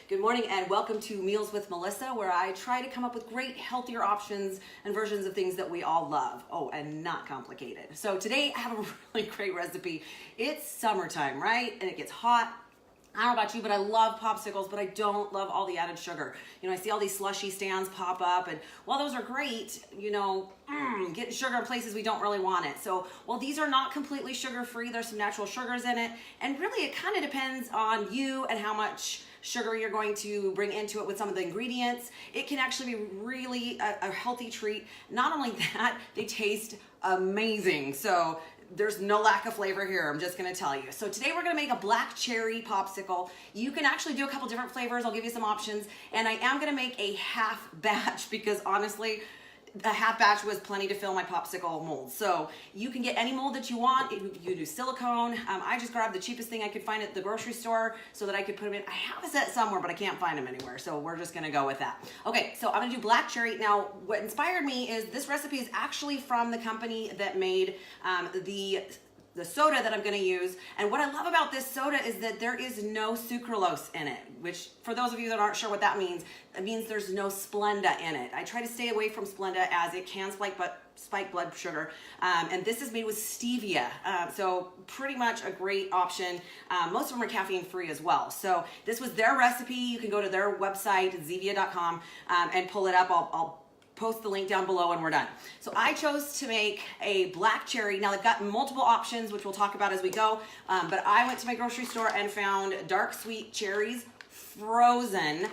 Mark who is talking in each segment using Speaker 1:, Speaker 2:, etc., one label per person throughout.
Speaker 1: Good morning and welcome to Meals with Melissa, where I try to come up with great, healthier options and versions of things that we all love. Oh, and not complicated. So today I have a really great recipe. It's summertime, right? And it gets hot. I don't know about you, but I love popsicles, but I don't love all the added sugar. You know, I see all these slushy stands pop up, and while those are great, you know, getting sugar in places we don't really want it. So while these are not completely sugar-free, there's some natural sugars in it, and really it kind of depends on you and how much sugar you're going to bring into it with some of the ingredients. It can actually be really a healthy treat. Not only that, they taste amazing. So there's no lack of flavor here, I'm just gonna tell you. So today we're gonna make a black cherry popsicle. You can actually do a couple different flavors. I'll give you some options. And I am gonna make a half batch because honestly, a half batch was plenty to fill my popsicle mold. So you can get any mold that you want. You do silicone. I just grabbed the cheapest thing I could find at the grocery store so that I could put them in. I have a set somewhere, but I can't find them anywhere. So we're just gonna go with that. Okay, so I'm gonna do black cherry. Now, what inspired me is this recipe is actually from the company that made the soda that I'm gonna use. And what I love about this soda is that there is no sucralose in it, which for those of you that aren't sure what that means, it means there's no Splenda in it. I try to stay away from Splenda as it can spike blood sugar. And this is made with stevia. So pretty much a great option. Most of them are caffeine free as well. So this was their recipe. You can go to their website, zevia.com, and pull it up. I'll post the link down below and we're done. So I chose to make a black cherry. Now they've got multiple options, which we'll talk about as we go. But I went to my grocery store and found dark sweet cherries, frozen.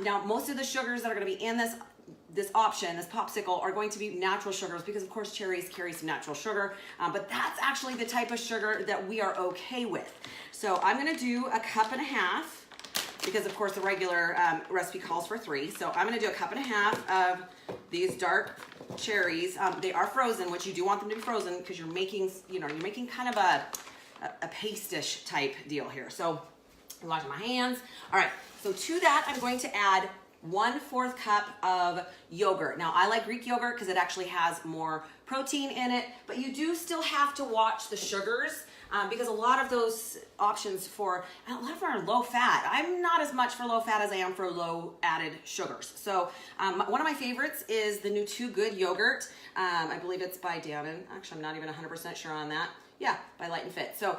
Speaker 1: Now most of the sugars that are gonna be in this option, this popsicle, are going to be natural sugars because of course cherries carry some natural sugar, but that's actually the type of sugar that we are okay with. So I'm gonna do a cup and a half because of course the regular recipe calls for 3. So I'm gonna do a cup and a half of these dark cherries. They are frozen, which you do want them to be frozen because you're making, you're making kind of a pastish type deal here. So I'm washing my hands. All right, so to that I'm going to add 1/4 cup of yogurt. Now I like Greek yogurt because it actually has more protein in it, but you do still have to watch the sugars because a lot of those options a lot of them are low fat. I'm not as much for low fat as I am for low added sugars. So one of my favorites is the new Too Good yogurt. I believe it's by Dannon. Actually, I'm not even 100% sure on that. Yeah, by Light and Fit. So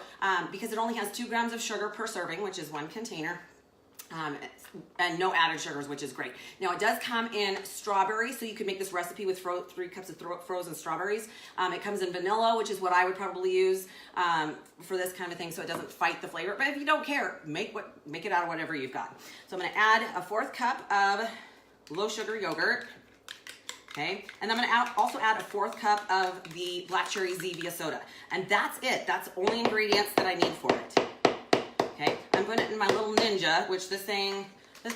Speaker 1: because it only has 2 grams of sugar per serving, which is 1 container. And no added sugars, which is great. Now it does come in strawberry, so you can make this recipe with 3 cups of frozen strawberries. It comes in vanilla, which is what I would probably use for this kind of thing, so it doesn't fight the flavor. But if you don't care, make it out of whatever you've got. So I'm going to add a 1/4 cup of low sugar yogurt. Okay, and I'm gonna also add a 1/4 cup of the black cherry Zevia soda, and that's it. That's the only ingredients that I need for it. Okay, I'm putting it in my little Ninja, which this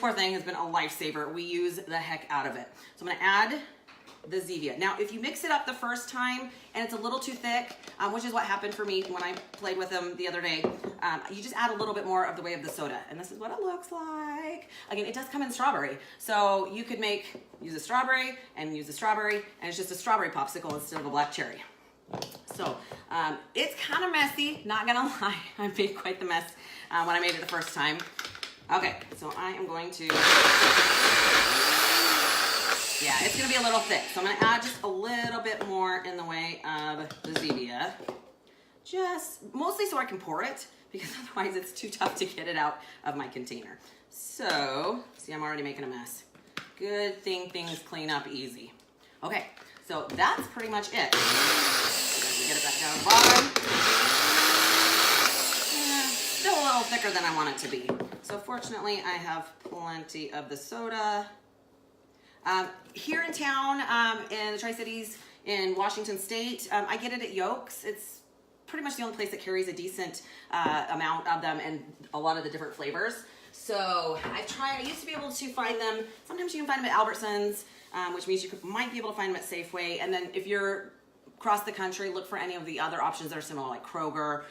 Speaker 1: poor thing has been a lifesaver. We use the heck out of it. So I'm gonna add the Zevia. Now, if you mix it up the first time and it's a little too thick, which is what happened for me when I played with them the other day, you just add a little bit more of the way of the soda. And this is what it looks like. Again, it does come in strawberry. So you could use a strawberry, and it's just a strawberry popsicle instead of a black cherry. So it's kind of messy, not gonna lie. I made quite the mess when I made it the first time. Okay, so I am going to, yeah, it's gonna be a little thick. So I'm gonna add just a little bit more in the way of the Zevia. Just mostly so I can pour it because otherwise it's too tough to get it out of my container. So, see, I'm already making a mess. Good thing things clean up easy. Okay, so that's pretty much it. Get it back down the bottom. Still a little thicker than I want it to be. So fortunately, I have plenty of the soda. Here in town, in the Tri-Cities, in Washington State, I get it at Yolks. It's pretty much the only place that carries a decent amount of them and a lot of the different flavors. So I used to be able to find them. Sometimes you can find them at Albertsons, which means you might be able to find them at Safeway. And then if you're across the country, look for any of the other options that are similar, like Kroger,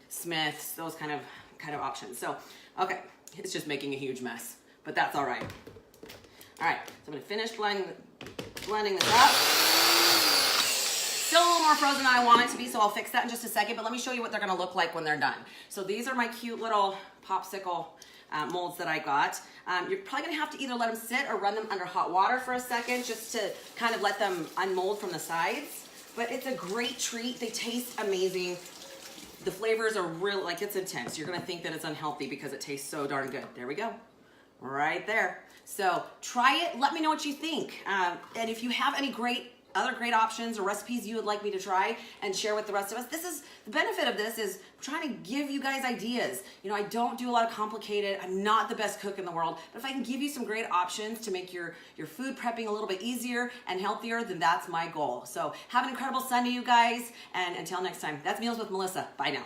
Speaker 1: Smith's, those kind of options. So, okay, it's just making a huge mess, but that's all right. All right, so I'm gonna finish blending this up. Still a little more frozen than I want it to be, so I'll fix that in just a second, but let me show you what they're gonna look like when they're done. So these are my cute little popsicle molds that I got. You're probably gonna have to either let them sit or run them under hot water for a second just to kind of let them unmold from the sides. But it's a great treat. They taste amazing. The flavors are really, like, it's intense. You're gonna think that it's unhealthy because it tastes so darn good. There we go, right there. So try it, let me know what you think. And if you have any other great options or recipes you would like me to try and share with the rest of us, this is the benefit of this, is I'm trying to give you guys ideas. You know, I don't do a lot of complicated, I'm not the best cook in the world, but if I can give you some great options to make your food prepping a little bit easier and healthier, then that's my goal. So have an incredible Sunday, you guys, and until next time, that's Meals with Melissa. Bye now.